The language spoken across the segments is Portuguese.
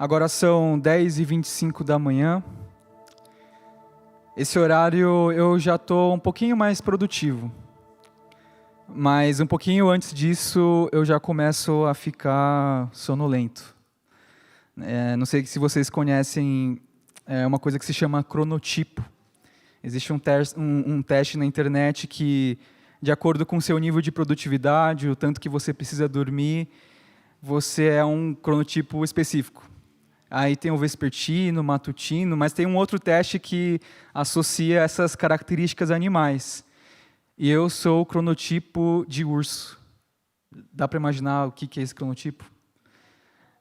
Agora são 10h25 da manhã. Esse horário eu já estou um pouquinho mais produtivo. Mas um pouquinho antes disso eu já começo a ficar sonolento. Não sei se vocês conhecem uma coisa que se chama cronotipo. Existe um teste na internet que, de acordo com o seu nível de produtividade, o tanto que você precisa dormir, você é um cronotipo específico. Aí tem o vespertino, matutino, mas tem um outro teste que associa essas características a animais. E eu sou o cronotipo de urso. Dá para imaginar o que é esse cronotipo?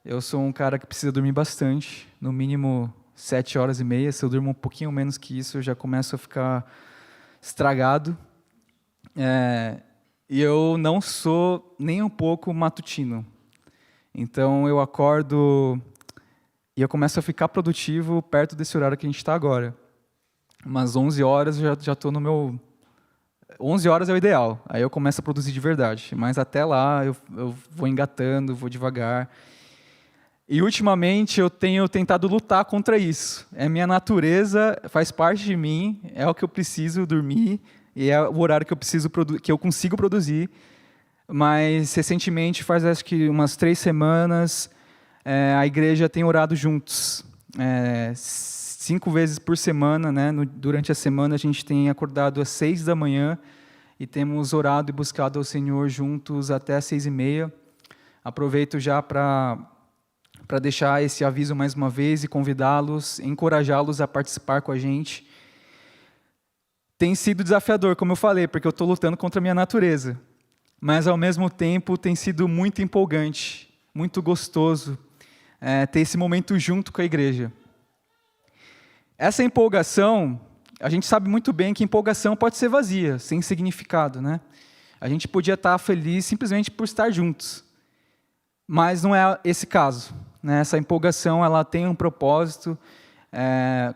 Eu sou um cara que precisa dormir bastante, no mínimo 7 horas e meia. Se eu durmo um pouquinho menos que isso, eu já começo a ficar estragado. E eu não sou nem um pouco matutino. Então eu acordo e eu começo a ficar produtivo perto desse horário que a gente está agora. Umas 11 horas eu já estou no meu... 11 horas é o ideal, aí eu começo a produzir de verdade. Mas até lá eu vou engatando, vou devagar. E ultimamente eu tenho tentado lutar contra isso. É minha natureza, faz parte de mim, é o que eu preciso dormir, e é o horário que eu consigo produzir. Mas recentemente, faz acho que umas 3 semanas, a igreja tem orado juntos. 5 vezes por semana, né? Durante a semana a gente tem acordado às 6 da manhã e temos orado e buscado ao Senhor juntos até às 6h30. Aproveito já para deixar esse aviso mais uma vez e convidá-los, encorajá-los a participar com a gente. Tem sido desafiador, como eu falei, porque eu estou lutando contra a minha natureza. Mas, ao mesmo tempo, tem sido muito empolgante, muito gostoso ter esse momento junto com a igreja. Essa empolgação, a gente sabe muito bem que empolgação pode ser vazia, sem significado, né? A gente podia estar feliz simplesmente por estar juntos. Mas não é esse caso, né? Essa empolgação ela tem um propósito.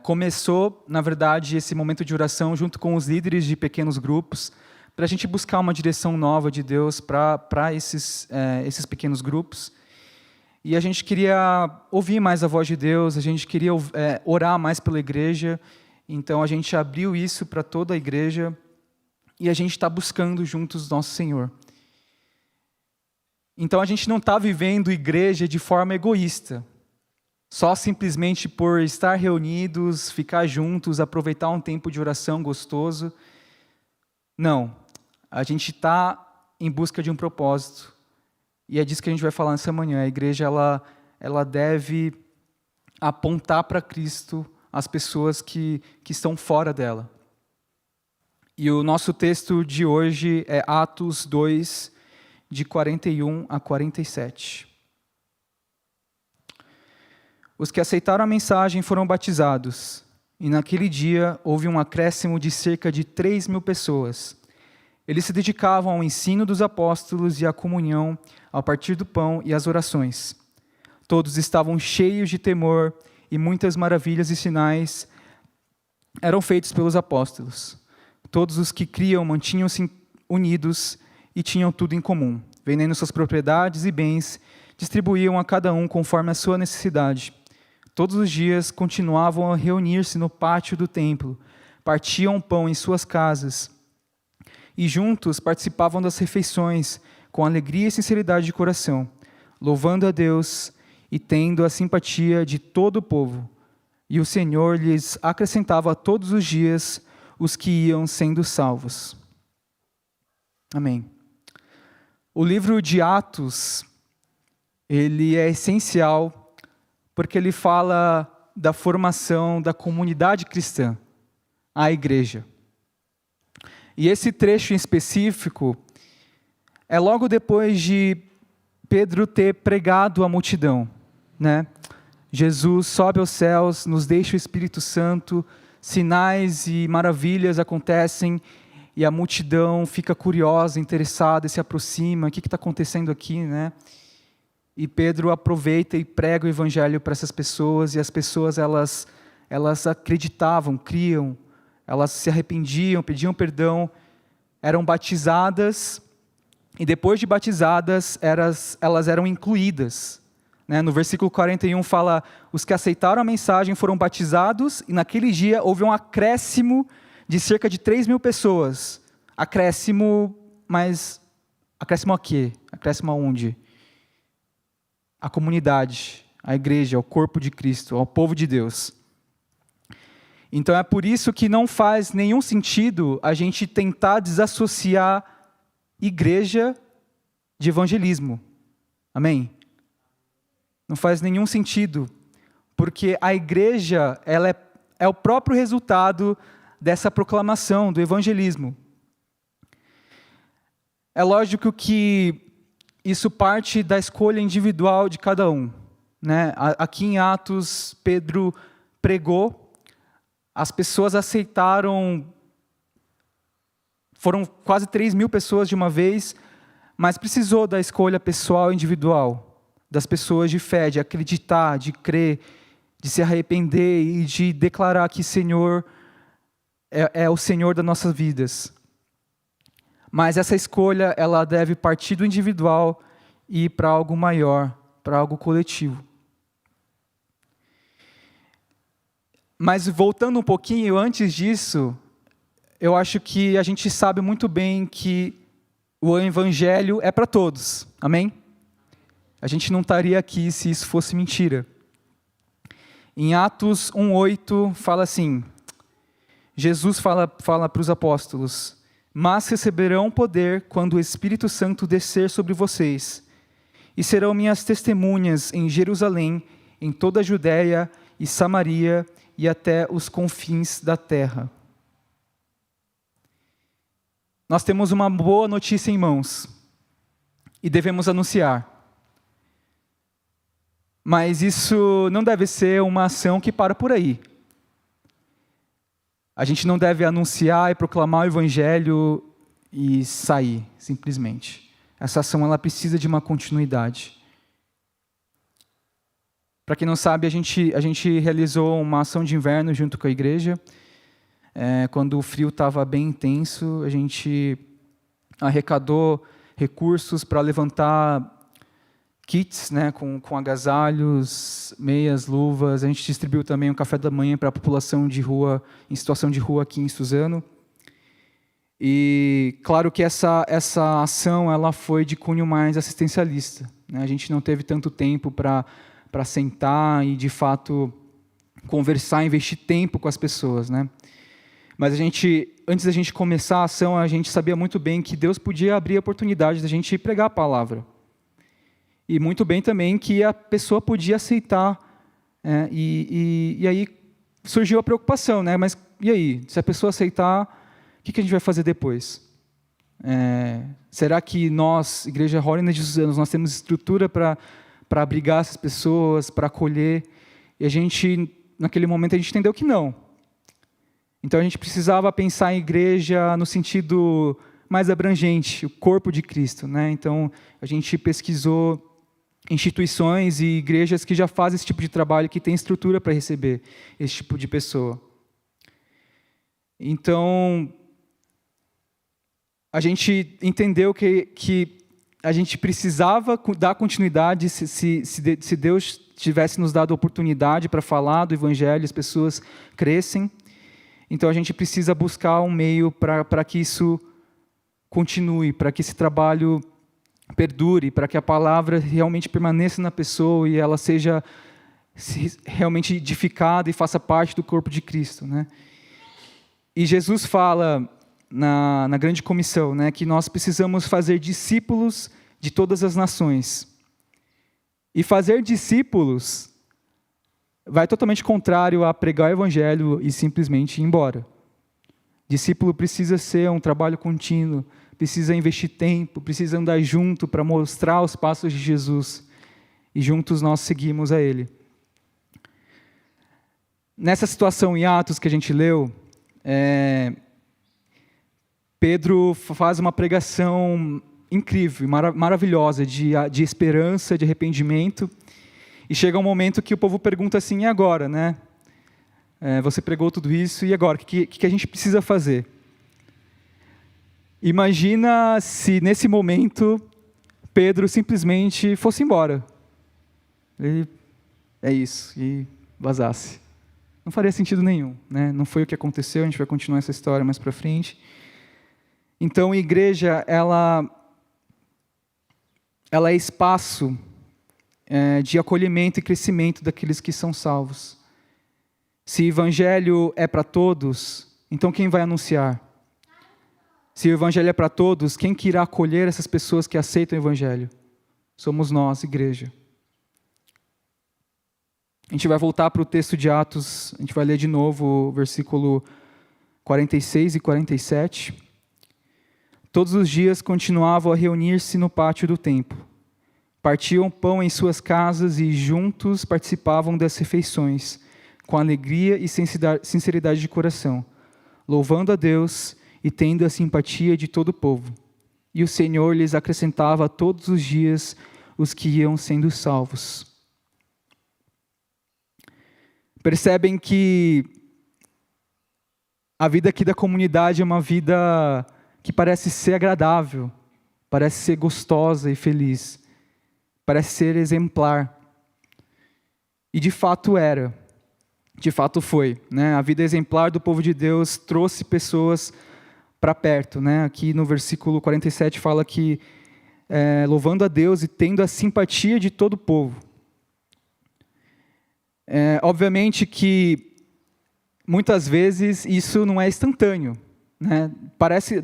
Começou, na verdade, esse momento de oração junto com os líderes de pequenos grupos, para a gente buscar uma direção nova de Deus para esses pequenos grupos. E a gente queria ouvir mais a voz de Deus, a gente queria orar mais pela igreja, então a gente abriu isso para toda a igreja e a gente está buscando juntos nosso Senhor. Então a gente não está vivendo igreja de forma egoísta, só simplesmente por estar reunidos, ficar juntos, aproveitar um tempo de oração gostoso. Não, a gente está em busca de um propósito. E é disso que a gente vai falar nessa manhã. A igreja ela deve apontar para Cristo as pessoas que estão fora dela. E o nosso texto de hoje é Atos 2, de 41 a 47. Os que aceitaram a mensagem foram batizados, e naquele dia houve um acréscimo de cerca de 3.000 pessoas. Eles se dedicavam ao ensino dos apóstolos e à comunhão, ao partir do pão e às orações. Todos estavam cheios de temor e muitas maravilhas e sinais eram feitos pelos apóstolos. Todos os que criam mantinham-se unidos e tinham tudo em comum. Vendendo suas propriedades e bens, distribuíam a cada um conforme a sua necessidade. Todos os dias continuavam a reunir-se no pátio do templo, partiam pão em suas casas e juntos participavam das refeições com alegria e sinceridade de coração, louvando a Deus e tendo a simpatia de todo o povo. E o Senhor lhes acrescentava todos os dias os que iam sendo salvos. Amém. O livro de Atos, ele é essencial porque ele fala da formação da comunidade cristã, a igreja. E esse trecho em específico é logo depois de Pedro ter pregado à multidão, né? Jesus sobe aos céus, nos deixa o Espírito Santo, sinais e maravilhas acontecem e a multidão fica curiosa, interessada e se aproxima. O que está acontecendo aqui, né? E Pedro aproveita e prega o evangelho para essas pessoas e as pessoas elas acreditavam, criam, elas se arrependiam, pediam perdão, eram batizadas e depois de batizadas elas eram incluídas No versículo 41 fala, os que aceitaram a mensagem foram batizados, e naquele dia houve um acréscimo de cerca de 3.000 pessoas. Acréscimo, mas acréscimo a quê? Acréscimo aonde? A comunidade, a igreja, o corpo de Cristo, ao povo de Deus. Então é por isso que não faz nenhum sentido a gente tentar desassociar igreja de evangelismo. Amém? Não faz nenhum sentido, porque a igreja ela é o próprio resultado dessa proclamação do evangelismo. É lógico que isso parte da escolha individual de cada um. Aqui em Atos, Pedro pregou, as pessoas aceitaram, foram quase 3.000 pessoas de uma vez, mas precisou da escolha pessoal e individual, das pessoas de fé, de acreditar, de crer, de se arrepender e de declarar que o Senhor é o Senhor das nossas vidas. Mas essa escolha, ela deve partir do individual e ir para algo maior, para algo coletivo. Mas voltando um pouquinho antes disso, eu acho que a gente sabe muito bem que o evangelho é para todos. Amém? A gente não estaria aqui se isso fosse mentira. Em Atos 1:8 fala assim, Jesus fala para os apóstolos, mas receberão poder quando o Espírito Santo descer sobre vocês, e serão minhas testemunhas em Jerusalém, em toda a Judéia e Samaria e até os confins da terra. Nós temos uma boa notícia em mãos e devemos anunciar. Mas isso não deve ser uma ação que para por aí. A gente não deve anunciar e proclamar o evangelho e sair, simplesmente. Essa ação ela precisa de uma continuidade. Para quem não sabe, a gente realizou uma ação de inverno junto com a igreja. Quando o frio estava bem intenso, a gente arrecadou recursos para levantar kits, com agasalhos, meias, luvas. A gente distribuiu também um café da manhã para a população de rua, em situação de rua aqui em Suzano. E claro que essa ação ela foi de cunho mais assistencialista. A gente não teve tanto tempo para sentar e, de fato, conversar, investir tempo com as pessoas. Mas antes da gente começar a ação, a gente sabia muito bem que Deus podia abrir a oportunidade da gente pregar a palavra. E muito bem também que a pessoa podia aceitar. E aí surgiu a preocupação, mas e aí? Se a pessoa aceitar, o que a gente vai fazer depois? Será que nós, Igreja Holiness de Suzano, nós temos estrutura para abrigar essas pessoas, para acolher? E naquele momento, a gente entendeu que não. Então, a gente precisava pensar em igreja no sentido mais abrangente, o corpo de Cristo. Então, a gente pesquisou instituições e igrejas que já fazem esse tipo de trabalho, que têm estrutura para receber esse tipo de pessoa. Então, a gente entendeu que a gente precisava dar continuidade se Deus tivesse nos dado a oportunidade para falar do Evangelho, as pessoas crescem. Então, a gente precisa buscar um meio para que isso continue, para que esse trabalho perdure, para que a palavra realmente permaneça na pessoa e ela seja realmente edificada e faça parte do corpo de Cristo. E Jesus fala na grande comissão, que nós precisamos fazer discípulos de todas as nações. E fazer discípulos vai totalmente contrário a pregar o evangelho e simplesmente ir embora. Discípulo precisa ser um trabalho contínuo, precisa investir tempo, precisa andar junto para mostrar os passos de Jesus. E juntos nós seguimos a Ele. Nessa situação em Atos que a gente leu, Pedro faz uma pregação incrível, maravilhosa, de esperança, de arrependimento. E chega um momento que o povo pergunta assim, e agora? Você pregou tudo isso, e agora? O que a gente precisa fazer? Imagina se nesse momento Pedro simplesmente fosse embora. ele é isso, e vazasse. Não faria sentido nenhum, né? Não foi o que aconteceu, a gente vai continuar essa história mais para frente. Então, a igreja, ela é espaço de acolhimento e crescimento daqueles que são salvos. Se o evangelho é para todos, então quem vai anunciar? Se o evangelho é para todos, quem que irá acolher essas pessoas que aceitam o evangelho? Somos nós, igreja. A gente vai voltar para o texto de Atos, a gente vai ler de novo o versículo 46 e 47. Todos os dias continuavam a reunir-se no pátio do templo. Partiam pão em suas casas e juntos participavam das refeições, com alegria e sinceridade de coração, louvando a Deus e tendo a simpatia de todo o povo. E o Senhor lhes acrescentava todos os dias os que iam sendo salvos. Percebem que a vida aqui da comunidade é uma vida que parece ser agradável, parece ser gostosa e feliz, parece ser exemplar. E de fato era, de fato foi, né? A vida exemplar do povo de Deus trouxe pessoas para perto, né? Aqui no versículo 47 fala que louvando a Deus e tendo a simpatia de todo o povo. Obviamente que muitas vezes isso não é instantâneo, né?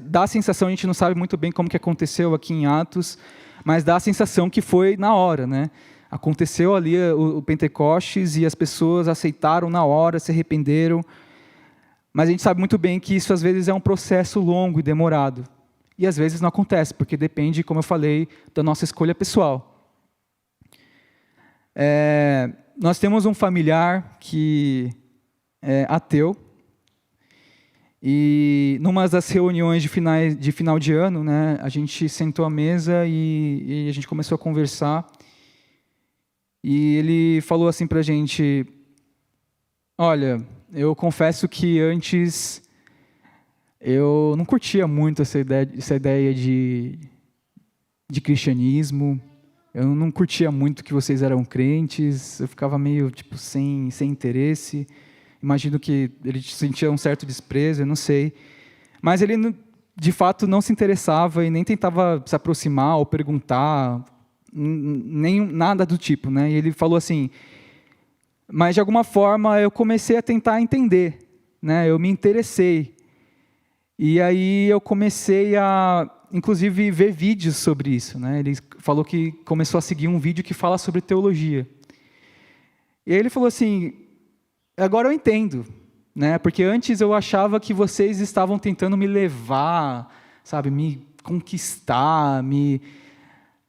Dá a sensação, a gente não sabe muito bem como que aconteceu aqui em Atos, mas dá a sensação que foi na hora, né? Aconteceu ali o Pentecostes e as pessoas aceitaram na hora, se arrependeram, mas a gente sabe muito bem que isso às vezes é um processo longo e demorado, e às vezes não acontece, porque depende, como eu falei, da nossa escolha pessoal. Nós temos um familiar que é ateu, e numa das reuniões de final de ano, né, a gente sentou à mesa e a gente começou a conversar, e ele falou assim para a gente: olha, eu confesso que antes eu não curtia muito essa ideia de cristianismo. Eu não curtia muito que vocês eram crentes, eu ficava meio sem interesse. Imagino que ele sentia um certo desprezo, eu não sei. Mas ele, de fato, não se interessava e nem tentava se aproximar ou perguntar, nem nada do tipo, né? E ele falou assim: mas de alguma forma eu comecei a tentar entender, né? Eu me interessei. E aí eu comecei a, inclusive, ver vídeos sobre isso, né? Ele falou que começou a seguir um vídeo que fala sobre teologia. E aí ele falou assim: agora eu entendo, né? Porque antes eu achava que vocês estavam tentando me levar, sabe, me conquistar, me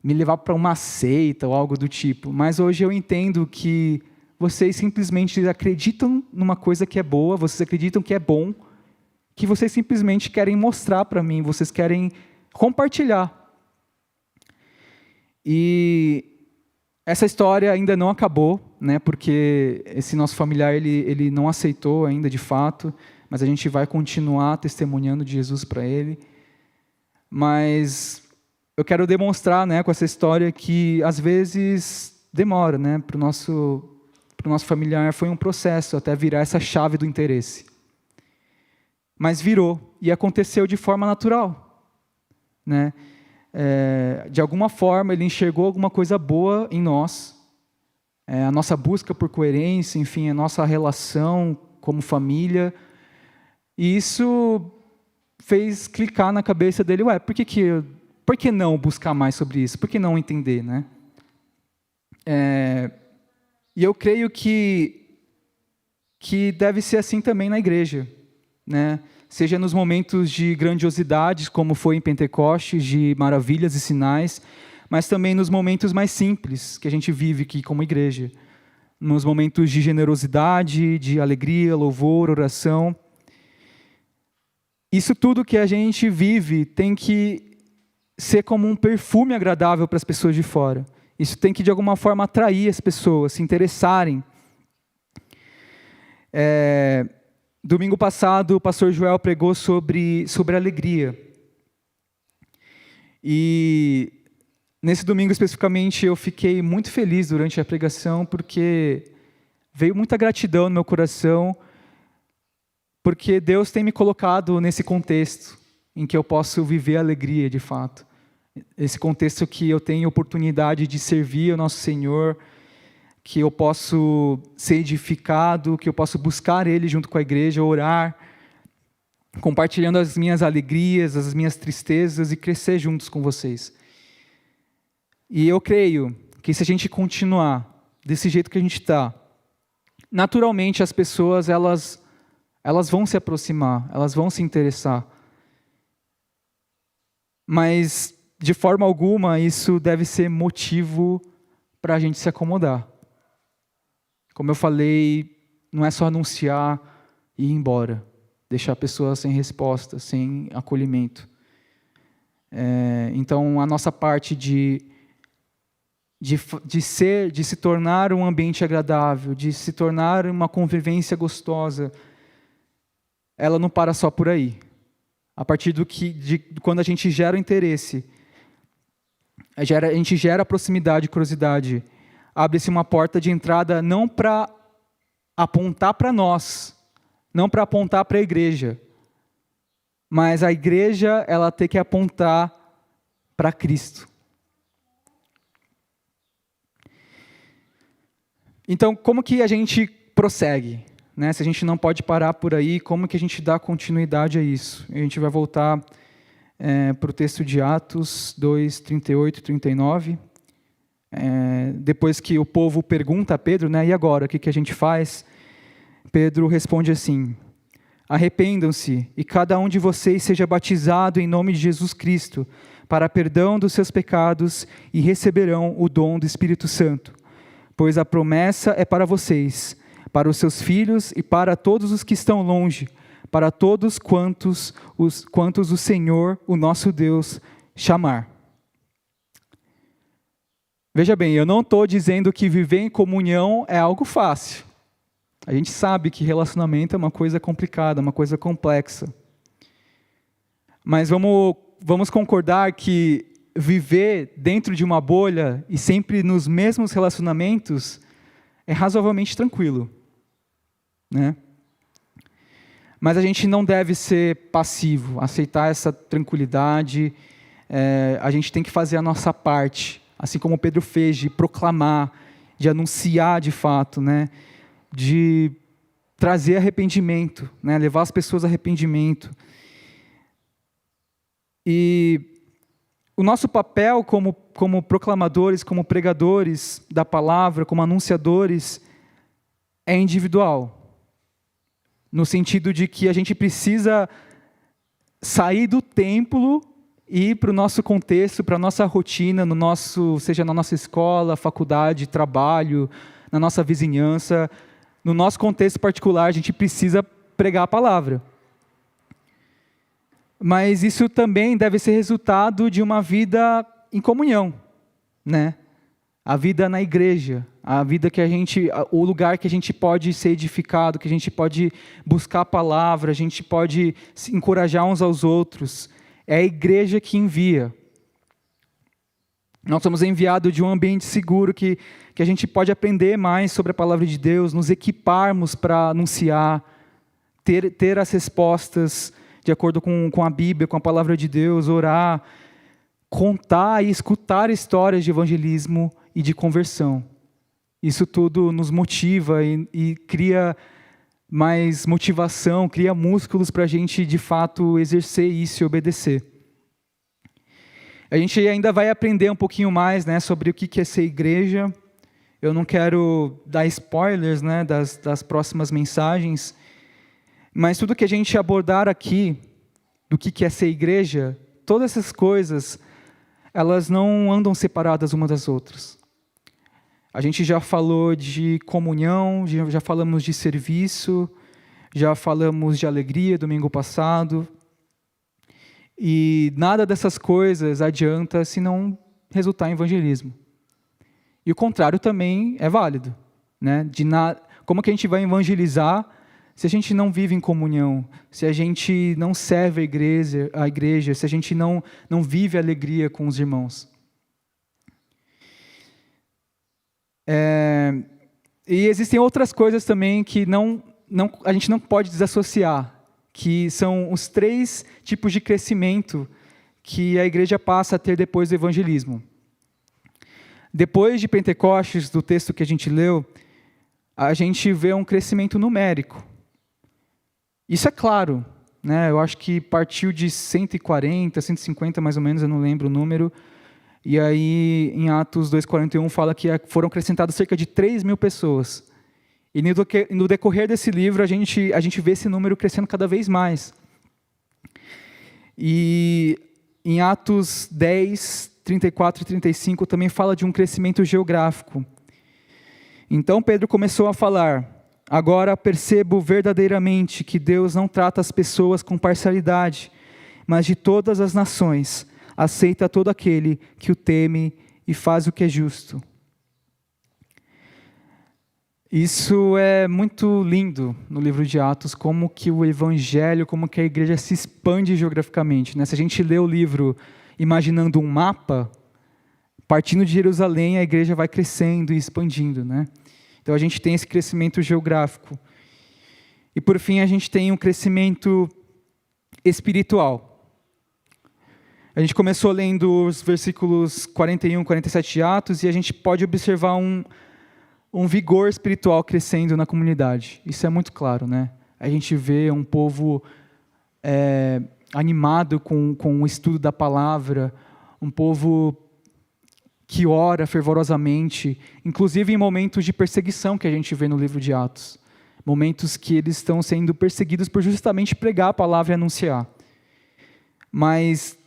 levar para uma seita ou algo do tipo. Mas hoje eu entendo que vocês simplesmente acreditam numa coisa que é boa, vocês acreditam que é bom, que vocês simplesmente querem mostrar para mim, vocês querem compartilhar. E essa história ainda não acabou, né, porque esse nosso familiar ele não aceitou ainda de fato, mas a gente vai continuar testemunhando de Jesus para ele. Mas eu quero demonstrar, né, com essa história que às vezes demora, né, para o nosso familiar foi um processo até virar essa chave do interesse. Mas virou, e aconteceu de forma natural, né? De alguma forma, ele enxergou alguma coisa boa em nós, a nossa busca por coerência, enfim, a nossa relação como família, e isso fez clicar na cabeça dele: por que não buscar mais sobre isso? Por que não entender, né? E eu creio que deve ser assim também na igreja, né? Seja nos momentos de grandiosidade, como foi em Pentecostes, de maravilhas e sinais, mas também nos momentos mais simples que a gente vive aqui como igreja, nos momentos de generosidade, de alegria, louvor, oração. Isso tudo que a gente vive tem que ser como um perfume agradável para as pessoas de fora. Isso tem que, de alguma forma, atrair as pessoas, se interessarem. Domingo passado, o pastor Joel pregou sobre alegria. E Nesse domingo especificamente eu fiquei muito feliz durante a pregação porque veio muita gratidão no meu coração, porque Deus tem me colocado nesse contexto em que eu posso viver a alegria de fato. Esse contexto que eu tenho oportunidade de servir ao nosso Senhor, que eu posso ser edificado, que eu posso buscar Ele junto com a igreja, orar, compartilhando as minhas alegrias, as minhas tristezas e crescer juntos com vocês. E eu creio que se a gente continuar desse jeito que a gente está, naturalmente as pessoas elas vão se aproximar, elas vão se interessar. Mas, de forma alguma, isso deve ser motivo para a gente se acomodar. Como eu falei, não é só anunciar e ir embora, deixar a pessoa sem resposta, sem acolhimento. Então, a nossa parte de se tornar um ambiente agradável, de se tornar uma convivência gostosa, ela não para só por aí. A partir quando a gente gera o interesse, a gente gera proximidade e curiosidade, abre-se uma porta de entrada não para apontar para nós, não para apontar para a igreja, mas a igreja ela tem que apontar para Cristo. Então, como que a gente prossegue? Né? Se a gente não pode parar por aí, como que a gente dá continuidade a isso? A gente vai voltar para o texto de Atos 2, 38 e 39. Depois que o povo pergunta a Pedro, né, e agora, o que a gente faz? Pedro responde assim: arrependam-se e cada um de vocês seja batizado em nome de Jesus Cristo, para perdão dos seus pecados, e receberão o dom do Espírito Santo. Pois a promessa é para vocês, para os seus filhos e para todos os que estão longe, para todos quantos o Senhor, o nosso Deus, chamar. Veja bem, eu não estou dizendo que viver em comunhão é algo fácil. A gente sabe que relacionamento é uma coisa complicada, uma coisa complexa. Mas vamos concordar que viver dentro de uma bolha e sempre nos mesmos relacionamentos é razoavelmente tranquilo, né? Mas a gente não deve ser passivo, aceitar essa tranquilidade. A gente tem que fazer a nossa parte, assim como Pedro fez, de proclamar, de anunciar de fato, né? De trazer arrependimento, né? Levar as pessoas a arrependimento. E o nosso papel como proclamadores, como pregadores da palavra, como anunciadores, é individual. No sentido de que a gente precisa sair do templo e ir para o nosso contexto, para a nossa rotina, seja na nossa escola, faculdade, trabalho, na nossa vizinhança, no nosso contexto particular, a gente precisa pregar a palavra. Mas isso também deve ser resultado de uma vida em comunhão, né? A vida na igreja, o lugar que a gente pode ser edificado, que a gente pode buscar a palavra, a gente pode se encorajar uns aos outros. É a igreja que envia. Nós somos enviados de um ambiente seguro que a gente pode aprender mais sobre a palavra de Deus, nos equiparmos para anunciar, ter as respostas de acordo com a Bíblia, com a palavra de Deus, orar, contar e escutar histórias de evangelismo e de conversão. Isso tudo nos motiva e cria mais motivação, cria músculos para a gente, de fato, exercer isso e obedecer. A gente ainda vai aprender um pouquinho mais, né, sobre o que é ser igreja. Eu não quero dar spoilers, né, das próximas mensagens, mas tudo que a gente abordar aqui, do que é ser igreja, todas essas coisas, elas não andam separadas umas das outras. A gente já falou de comunhão, já falamos de serviço, já falamos de alegria domingo passado. E nada dessas coisas adianta se não resultar em evangelismo. E o contrário também é válido, né? Como que a gente vai evangelizar se a gente não vive em comunhão, se a gente não serve a igreja, se a gente não vive a alegria com os irmãos? E existem outras coisas também que a gente não pode desassociar, que são os 3 tipos de crescimento que a igreja passa a ter depois do evangelismo. Depois de Pentecostes, do texto que a gente leu, a gente vê um crescimento numérico. Isso é claro, né? Eu acho que partiu de 140, 150 mais ou menos, eu não lembro o número. E aí, em Atos 2,41, fala que foram acrescentadas cerca de 3.000 pessoas. E no decorrer desse livro, a gente vê esse número crescendo cada vez mais. E em Atos 10, 34 e 35, também fala de um crescimento geográfico. Então Pedro começou a falar: agora percebo verdadeiramente que Deus não trata as pessoas com parcialidade, mas de todas as nações aceita todo aquele que o teme e faz o que é justo. Isso é muito lindo no livro de Atos, como que o evangelho, como que a igreja se expande geograficamente, né? Se a gente lê o livro imaginando um mapa, partindo de Jerusalém, a igreja vai crescendo e expandindo, né? Então a gente tem esse crescimento geográfico. E por fim a gente tem um crescimento espiritual. A gente começou lendo os versículos 41, 47 de Atos, e a gente pode observar um vigor espiritual crescendo na comunidade. Isso é muito claro, né? A gente vê um povo animado com o estudo da palavra, um povo que ora fervorosamente, inclusive em momentos de perseguição que a gente vê no livro de Atos. Momentos que eles estão sendo perseguidos por justamente pregar a palavra e anunciar. Mas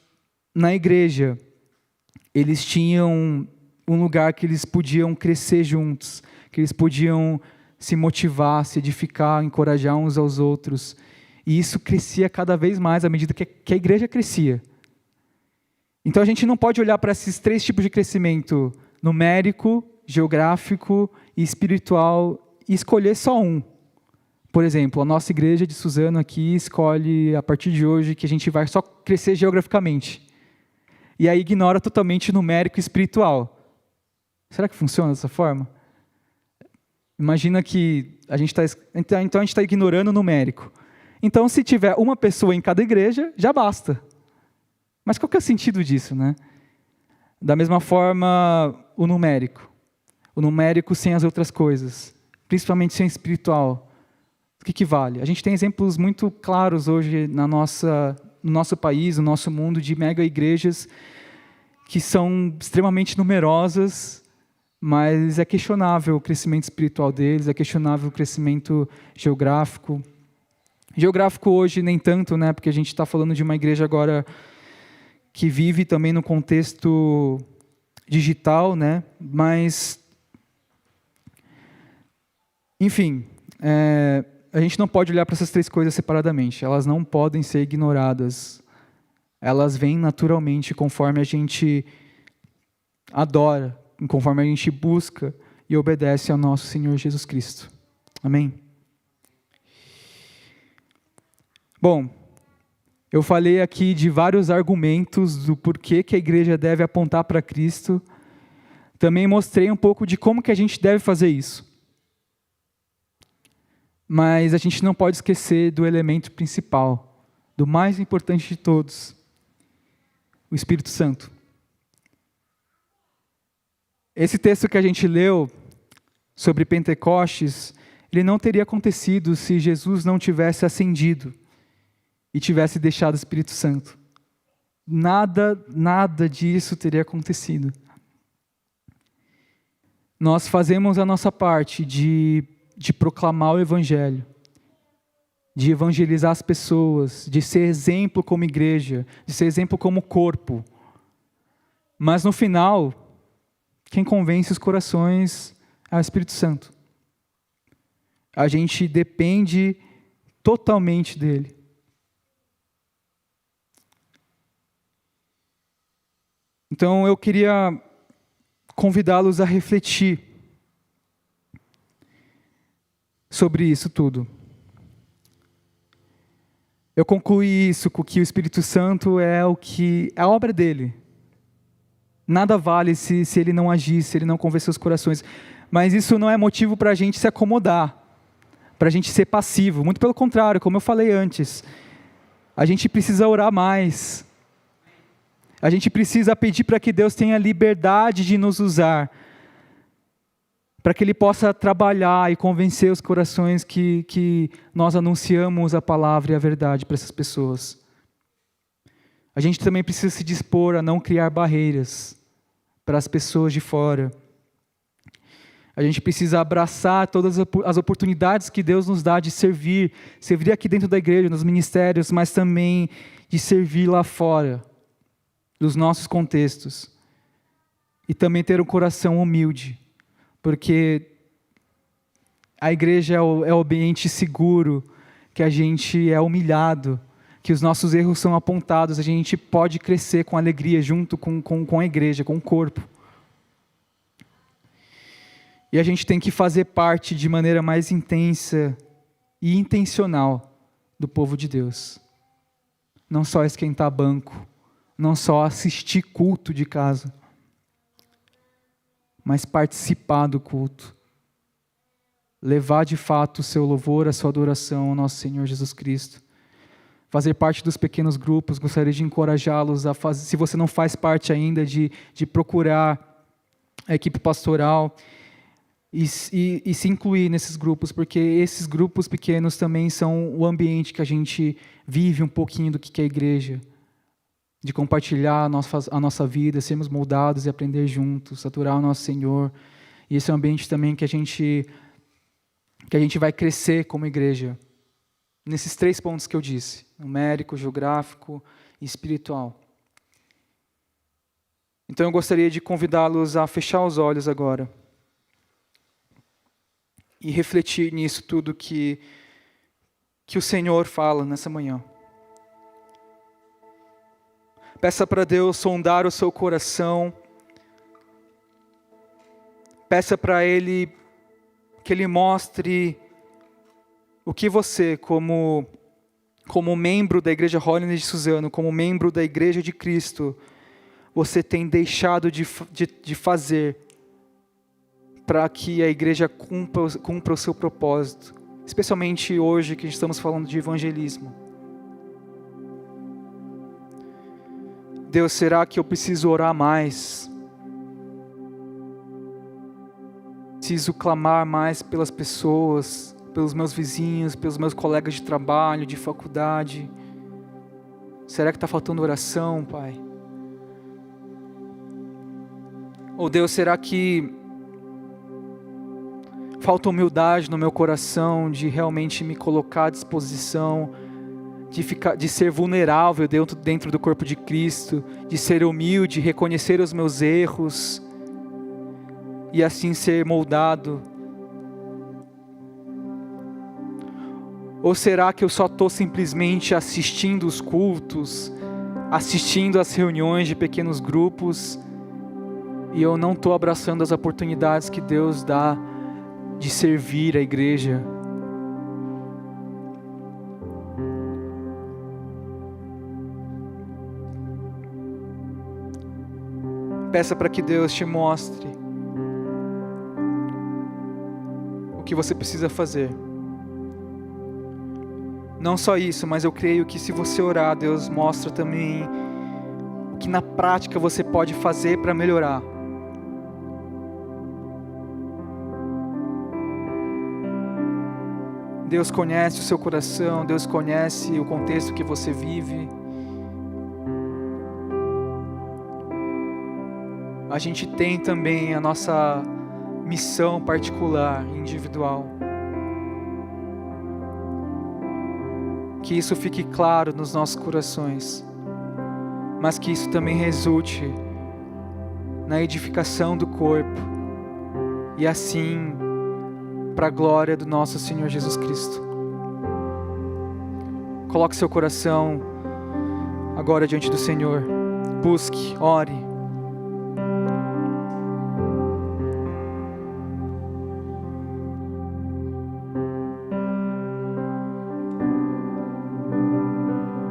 na igreja, eles tinham um lugar que eles podiam crescer juntos, que eles podiam se motivar, se edificar, encorajar uns aos outros. E isso crescia cada vez mais à medida que a igreja crescia. Então a gente não pode olhar para esses 3 tipos de crescimento, numérico, geográfico e espiritual, e escolher só um. Por exemplo, a nossa igreja de Suzano aqui escolhe, a partir de hoje, que a gente vai só crescer geograficamente. E aí ignora totalmente o numérico e espiritual. Será que funciona dessa forma? Imagina que a gente está ignorando o numérico. Então, se tiver uma pessoa em cada igreja, já basta. Mas qual que é o sentido disso, né? Da mesma forma, o numérico. O numérico sem as outras coisas, principalmente sem o espiritual. O que vale? A gente tem exemplos muito claros hoje no nosso país, no nosso mundo, de mega igrejas que são extremamente numerosas, mas é questionável o crescimento espiritual deles, é questionável o crescimento geográfico. Geográfico hoje nem tanto, né? Porque a gente está falando de uma igreja agora que vive também no contexto digital, né? Mas, enfim, a gente não pode olhar para essas 3 coisas separadamente. Elas não podem ser ignoradas. Elas vêm naturalmente conforme a gente adora, conforme a gente busca e obedece ao nosso Senhor Jesus Cristo. Amém? Bom, eu falei aqui de vários argumentos do porquê que a igreja deve apontar para Cristo. Também mostrei um pouco de como que a gente deve fazer isso. Mas a gente não pode esquecer do elemento principal, do mais importante de todos, o Espírito Santo. Esse texto que a gente leu sobre Pentecostes, ele não teria acontecido se Jesus não tivesse ascendido e tivesse deixado o Espírito Santo. Nada disso teria acontecido. Nós fazemos a nossa parte de proclamar o Evangelho, de evangelizar as pessoas, de ser exemplo como igreja, de ser exemplo como corpo. Mas no final, quem convence os corações é o Espírito Santo. A gente depende totalmente dele. Então eu queria convidá-los a refletir sobre isso tudo. Eu concluí isso com que o Espírito Santo é a obra dele. Nada vale se ele não agir, se ele não convencer os corações. Mas isso não é motivo para a gente se acomodar, para a gente ser passivo. Muito pelo contrário, como eu falei antes, a gente precisa orar mais. A gente precisa pedir para que Deus tenha liberdade de nos usar, para que Ele possa trabalhar e convencer os corações que nós anunciamos a palavra e a verdade para essas pessoas. A gente também precisa se dispor a não criar barreiras para as pessoas de fora. A gente precisa abraçar todas as oportunidades que Deus nos dá de servir aqui dentro da igreja, nos ministérios, mas também de servir lá fora, dos nossos contextos. E também ter um coração humilde, porque a igreja é o ambiente seguro, que a gente é humilhado, que os nossos erros são apontados, a gente pode crescer com alegria junto com a igreja, com o corpo. E a gente tem que fazer parte de maneira mais intensa e intencional do povo de Deus. Não só esquentar banco, não só assistir culto de casa, mas participar do culto. Levar de fato o seu louvor, a sua adoração ao nosso Senhor Jesus Cristo. Fazer parte dos pequenos grupos, gostaria de encorajá-los a fazer, se você não faz parte ainda, de procurar a equipe pastoral e se incluir nesses grupos, porque esses grupos pequenos também são o ambiente que a gente vive um pouquinho do que é a igreja, de compartilhar a nossa vida, sermos moldados e aprender juntos, adorar o nosso Senhor. E esse é um ambiente também que a gente vai crescer como igreja, nesses 3 pontos que eu disse, numérico, geográfico e espiritual. Então eu gostaria de convidá-los a fechar os olhos agora e refletir nisso tudo que o Senhor fala nessa manhã. Peça para Deus sondar o seu coração. Peça para Ele que Ele mostre o que você, como membro da Igreja Holiness de Suzano, como membro da Igreja de Cristo, você tem deixado de fazer para que a igreja cumpra o seu propósito, especialmente hoje que estamos falando de evangelismo. Deus, será que eu preciso orar mais? Preciso clamar mais pelas pessoas, pelos meus vizinhos, pelos meus colegas de trabalho, de faculdade? Será que está faltando oração, Pai? Ou Deus, será que falta humildade no meu coração de realmente me colocar à disposição, de ser vulnerável dentro do corpo de Cristo, de ser humilde, reconhecer os meus erros e assim ser moldado? Ou será que eu só estou simplesmente assistindo os cultos, assistindo as reuniões de pequenos grupos e eu não estou abraçando as oportunidades que Deus dá de servir a igreja? Peça para que Deus te mostre o que você precisa fazer. Não só isso, mas eu creio que se você orar, Deus mostra também o que na prática você pode fazer para melhorar. Deus conhece o seu coração, Deus conhece o contexto que você vive. A gente tem também a nossa missão particular, individual. Que isso fique claro nos nossos corações, mas que isso também resulte na edificação do corpo e assim para a glória do nosso Senhor Jesus Cristo. Coloque seu coração agora diante do Senhor. Busque, ore.